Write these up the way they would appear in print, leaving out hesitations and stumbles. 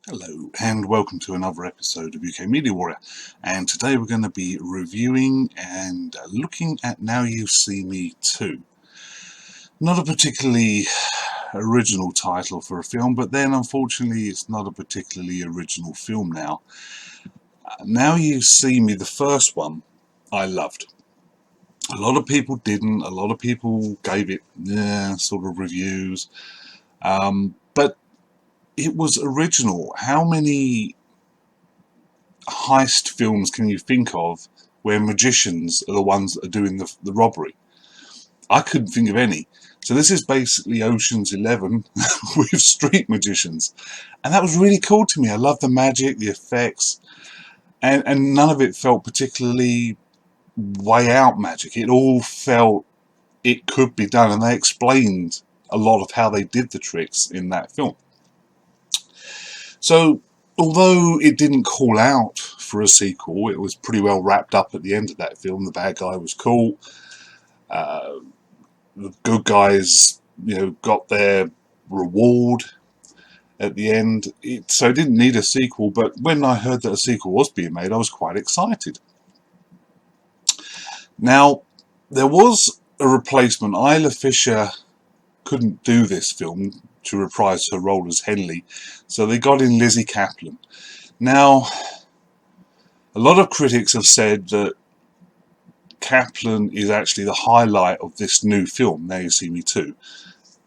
Hello and welcome to another episode of UK Media Warrior, and today we're going to be reviewing and looking at Now You See Me 2. Not a particularly original title for a film, but then unfortunately it's not a particularly original film now. Now You See Me, the first one, I loved. A lot of people didn't, a lot of people gave it sort of reviews, but it was original. How many heist films can you think of where magicians are the ones that are doing the robbery? I couldn't think of any. So this is basically Ocean's 11 with street magicians, and that was really cool to me. I loved the magic, the effects, and none of it felt particularly way out magic. It all felt it could be done, and they explained a lot of how they did the tricks in that film. So although it didn't call out for a sequel, it was pretty well wrapped up at the end of that film. The bad guy was cool. The good guys, got their reward at the end. So it didn't need a sequel, but when I heard that a sequel was being made, I was quite excited. Now, there was a replacement. Isla Fisher couldn't do this film to reprise her role as Henley, so they got in Lizzy Caplan. Now, a lot of critics have said that Caplan is actually the highlight of this new film, Now You See Me 2.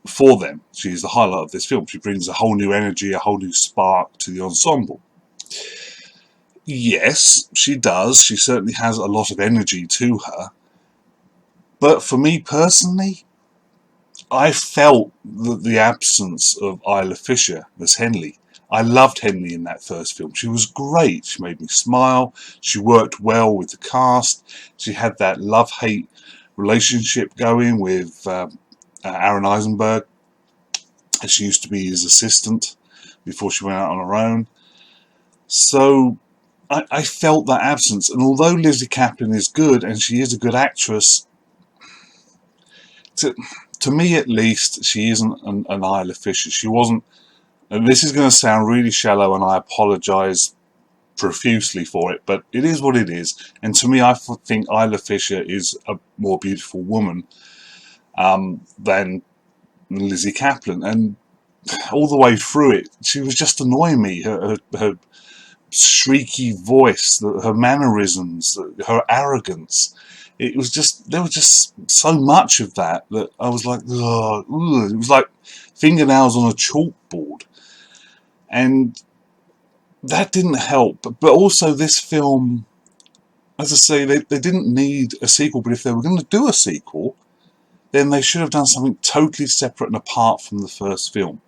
For them, she's the highlight of this film. She brings a whole new energy, a whole new spark to the ensemble. Yes, she does. She certainly has a lot of energy to her. But for me personally, I felt the absence of Isla Fisher as Henley. I loved Henley in that first film. She was great. She made me smile. She worked well with the cast. She had that love-hate relationship going with Aaron Eisenberg, as she used to be his assistant before she went out on her own. So I felt that absence. And although Lizzy Caplan is good, and she is a good actress, to me at least, she isn't an Isla Fisher. She wasn't, and this is going to sound really shallow, and I apologise profusely for it, but it is what it is. And to me, I think Isla Fisher is a more beautiful woman than Lizzy Caplan. And all the way through it, she was just annoying me. Her shrieky voice, her mannerisms, her arrogance. It was just, there was just so much of that I was like, ugh. It was like fingernails on a chalkboard. And that didn't help. But also this film, as I say, they didn't need a sequel, but if they were going to do a sequel, then they should have done something totally separate and apart from the first film.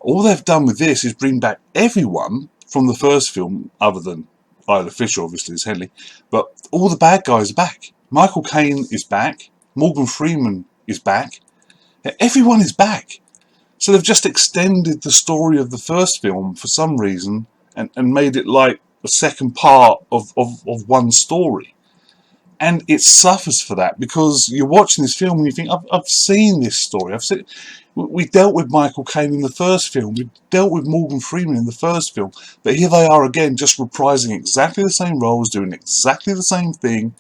All they've done with this is bring back everyone from the first film, other than Isla Fisher, obviously, as Henley, but all the bad guys are back. Michael Caine is back. Morgan Freeman is back. Everyone is back. So they've just extended the story of the first film for some reason and made it like a second part of one story. And it suffers for that, because you're watching this film and you think, I've seen this story. We dealt with Michael Caine in the first film. We dealt with Morgan Freeman in the first film. But here they are again, just reprising exactly the same roles, doing exactly the same thing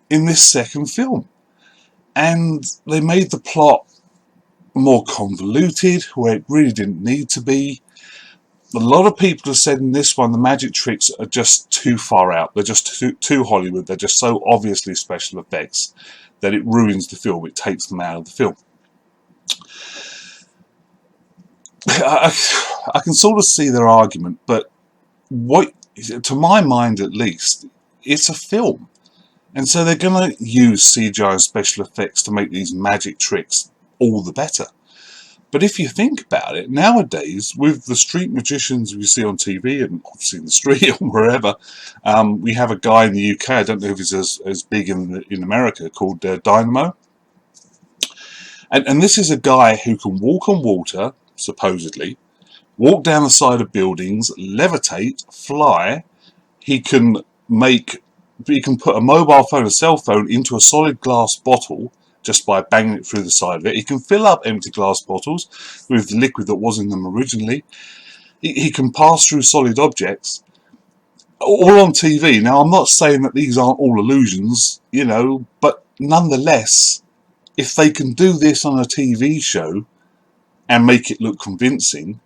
in this second film. And they made the plot more convoluted, where it really didn't need to be. A lot of people have said in this one, the magic tricks are just too far out. They're just too Hollywood. They're just so obviously special effects that it ruins the film. It takes them out of the film. I can sort of see their argument, but to my mind at least, it's a film. And so they're going to use CGI and special effects to make these magic tricks all the better. But if you think about it, nowadays, with the street magicians we see on TV, and obviously in the street or wherever, we have a guy in the UK, I don't know if he's as big in America, called Dynamo. And this is a guy who can walk on water, supposedly, walk down the side of buildings, levitate, fly. He can put a mobile phone, a cell phone, into a solid glass bottle just by banging it through the side of it. He can fill up empty glass bottles with the liquid that was in them originally. he can pass through solid objects, all on TV. Now, I'm not saying that these aren't all illusions, you know, but nonetheless, if they can do this on a TV show and make it look convincing,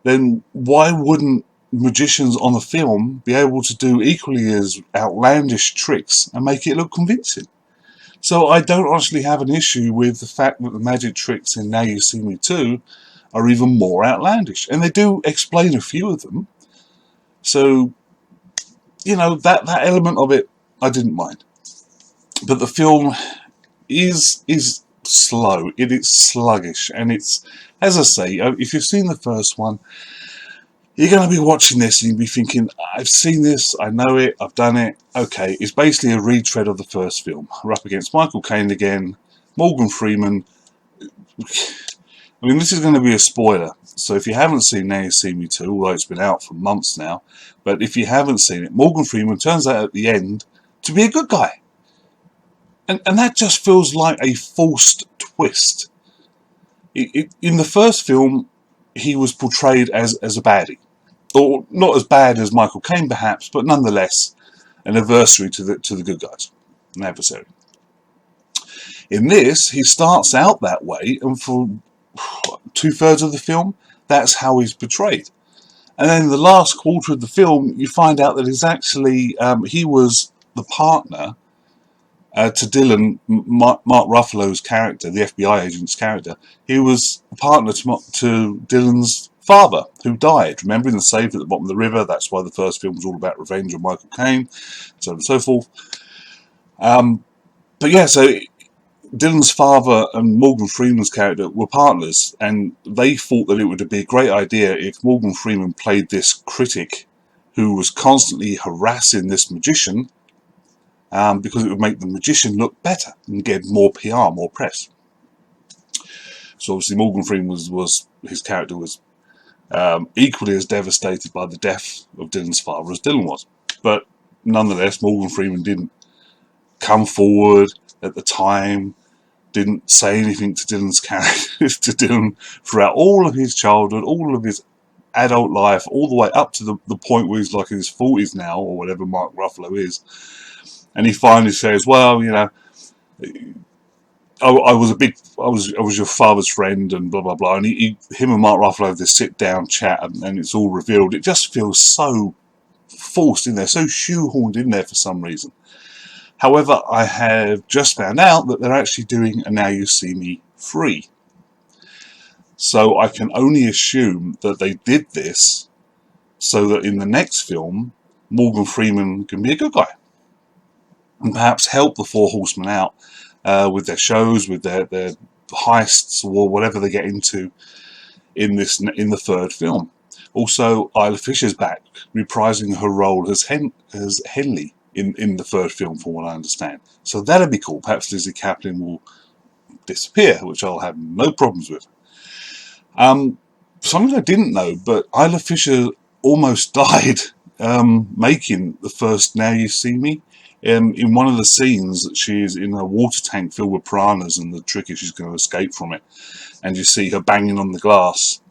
then why wouldn't magicians on a film be able to do equally as outlandish tricks and make it look convincing? So I don't actually have an issue with the fact that the magic tricks in Now You See Me Too are even more outlandish. And they do explain a few of them. So, you know, that element of it, I didn't mind. But the film is slow. It is sluggish. And it's, as I say, if you've seen the first one, you're going to be watching this and you'll be thinking, I've seen this, I know it, I've done it. Okay, it's basically a retread of the first film. We're up against Michael Caine again, Morgan Freeman. I mean, this is going to be a spoiler. So if you haven't seen Now You See Me Too, although it's been out for months now, but if you haven't seen it, Morgan Freeman turns out at the end to be a good guy. And that just feels like a forced twist. In the first film, he was portrayed as a baddie. Or not as bad as Michael Caine, perhaps, but nonetheless an adversary to the good guys, an adversary. In this, he starts out that way, and for 2/3 of the film, that's how he's portrayed. And then in the last quarter of the film, you find out that he's actually he was the partner to Dylan, Mark Ruffalo's character, the FBI agent's character. He was a partner to Dylan's father, who died. Remember, in the safe at the bottom of the river. That's why the first film was all about revenge on Michael Caine, so on and so forth. But yeah, so Dylan's father and Morgan Freeman's character were partners, and they thought that it would be a great idea if Morgan Freeman played this critic who was constantly harassing this magician, because it would make the magician look better and get more PR, more press. So obviously Morgan Freeman his character was equally as devastated by the death of Dylan's father as Dylan was. But nonetheless, Morgan Freeman didn't come forward at the time, didn't say anything to Dylan's character, to Dylan throughout all of his childhood, all of his adult life, all the way up to the point where he's like in his 40s now, or whatever Mark Ruffalo is. And he finally says, well, you know, I was your father's friend, and blah blah blah. And him and Mark Ruffalo have this sit down chat, and it's all revealed. It just feels so forced in there, so shoehorned in there for some reason. However, I have just found out that they're actually doing a Now You See Me 3. So I can only assume that they did this so that in the next film, Morgan Freeman can be a good guy and perhaps help the Four Horsemen out with their shows, with their heists, or whatever they get into in the third film. Also, Isla Fisher's back, reprising her role as Henley in the third film, from what I understand. So that'd be cool. Perhaps Lizzie Kaplan will disappear, which I'll have no problems with. Something I didn't know, but Isla Fisher almost died making the first Now You See Me. In one of the scenes, she's in a water tank filled with piranhas, and the trick is she's going to escape from it. And you see her banging on the glass,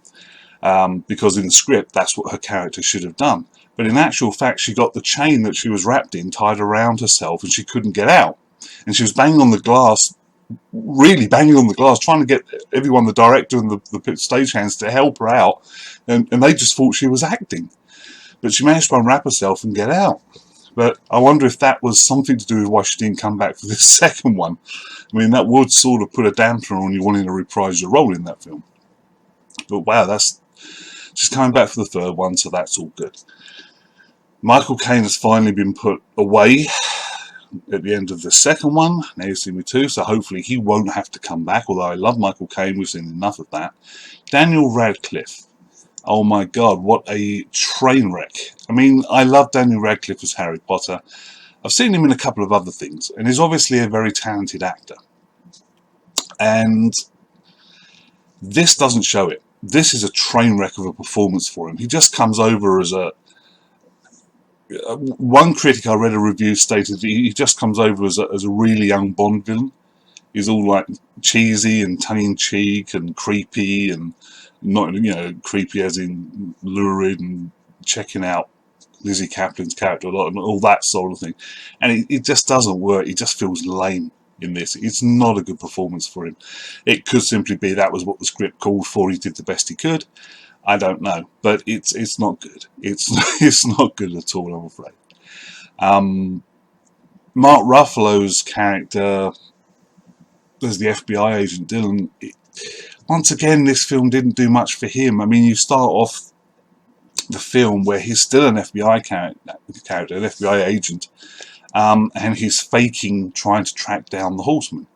because in the script, that's what her character should have done. But in actual fact, she got the chain that she was wrapped in tied around herself, and she couldn't get out. And she was banging on the glass, really banging on the glass, trying to get everyone, the director and the stagehands, to help her out. And they just thought she was acting. But she managed to unwrap herself and get out. But I wonder if that was something to do with why she didn't come back for this second one. I mean, that would sort of put a damper on you wanting to reprise your role in that film. But wow, that's just coming back for the third one, so that's all good. Michael Caine has finally been put away at the end of the second one, Now You See Me Too, so hopefully he won't have to come back, although I love Michael Caine, we've seen enough of that. Daniel Radcliffe. Oh my god, what a train wreck. I mean, I love Daniel Radcliffe as Harry Potter. I've seen him in a couple of other things, and he's obviously a very talented actor. And this doesn't show it. This is a train wreck of a performance for him. He just comes over as one critic I read a review stated he just comes over as a really young Bond villain. He's all like cheesy and tongue-in-cheek and creepy and not, you know, creepy as in lurid and checking out Lizzie Kaplan's character a lot and all that sort of thing. And it just doesn't work. It just feels lame in this. It's not a good performance for him. It could simply be that was what the script called for. He did the best he could. I don't know, but it's not good. It's not good at all, I'm afraid. Mark Ruffalo's character as the FBI agent Dillon, once again, this film didn't do much for him. I mean, you start off the film where he's still an FBI character, an FBI agent, and he's faking trying to track down the Horseman.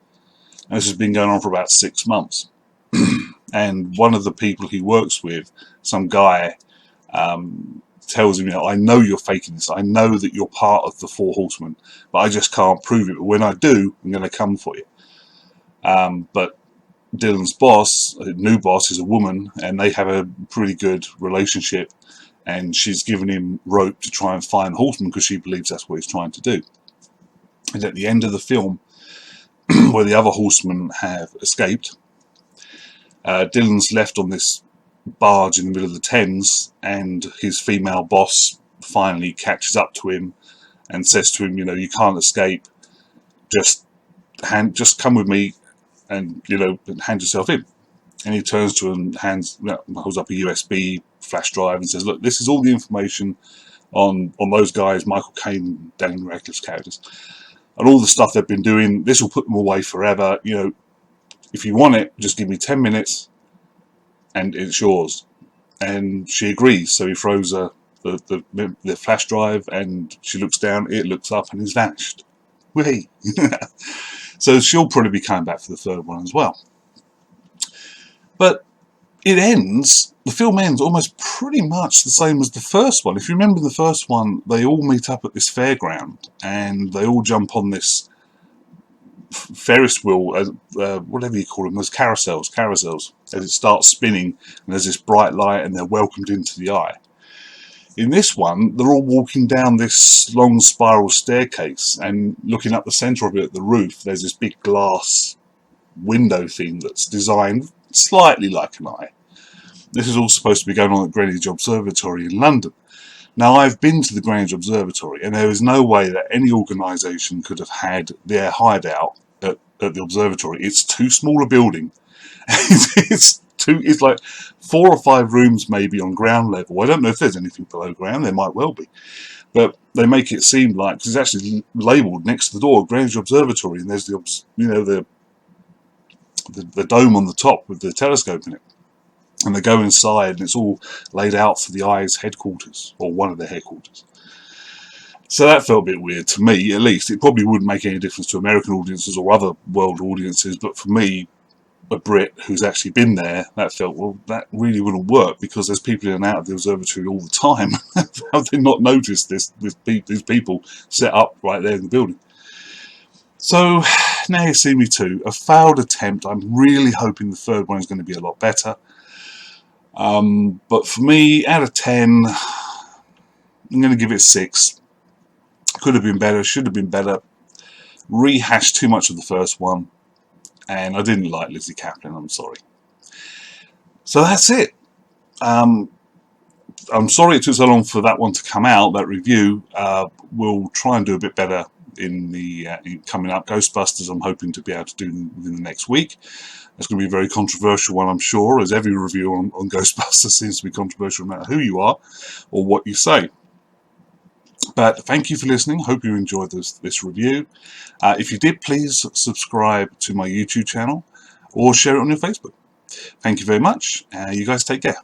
And this has been going on for about 6 months. And one of the people he works with, some guy, tells him, you know, I know you're faking this. I know that you're part of the Four Horsemen, but I just can't prove it. But when I do, I'm going to come for you. But Dillon's boss, new boss, is a woman, and they have a pretty good relationship. And she's given him rope to try and find the Horseman because she believes that's what he's trying to do. And at the end of the film, where the other horsemen have escaped, Dillon's left on this barge in the middle of the Thames, and his female boss finally catches up to him and says to him, you know, you can't escape. Just come with me, and you know, hand yourself in. And he turns to him, holds up a USB flash drive, and says, "Look, this is all the information on those guys, Michael Caine and Daniel Radcliffe's characters, and all the stuff they've been doing. This will put them away forever. You know, if you want it, just give me 10 minutes, and it's yours." And she agrees. So he throws her the flash drive, and she looks down. It looks up, and he's vanished. Whee! So she'll probably be coming back for the third one as well. But the film ends almost pretty much the same as the first one. If you remember the first one, they all meet up at this fairground and they all jump on this Ferris wheel, whatever you call them, those carousels, as it starts spinning, and there's this bright light and they're welcomed into the eye. In this one, they're all walking down this long spiral staircase, and looking up the centre of it at the roof, there's this big glass window thing that's designed slightly like an eye. This is all supposed to be going on at Greenwich Observatory in London. Now, I've been to the Greenwich Observatory, and there is no way that any organisation could have had their hideout at the observatory. It's too small a building. It's like 4 or 5 rooms maybe on ground level. I don't know if there's anything below ground. There might well be. But they make it seem like, because it's actually labelled next to the door, Greenwich Observatory, and there's the dome on the top with the telescope in it. And they go inside, and it's all laid out for the eye's headquarters, or one of their headquarters. So that felt a bit weird to me, at least. It probably wouldn't make any difference to American audiences or other world audiences, but for me, a Brit who's actually been there, that felt, well, that really wouldn't work, because there's people in and out of the observatory all the time. How have they not noticed these people set up right there in the building? So, now you see me too. A failed attempt. I'm really hoping the third one is going to be a lot better. But for me, out of 10, I'm going to give it 6. Could have been better, should have been better. Rehashed too much of the first one. And I didn't like Lizzie Kaplan, I'm sorry. So that's it. I'm sorry it took so long for that one to come out, that review. We'll try and do a bit better in coming up. Ghostbusters, I'm hoping to be able to do within the next week. It's going to be a very controversial one, I'm sure, as every review on Ghostbusters seems to be controversial, no matter who you are or what you say. But thank you for listening. Hope you enjoyed this review. If you did, please subscribe to my YouTube channel or share it on your Facebook. Thank you very much. You guys take care.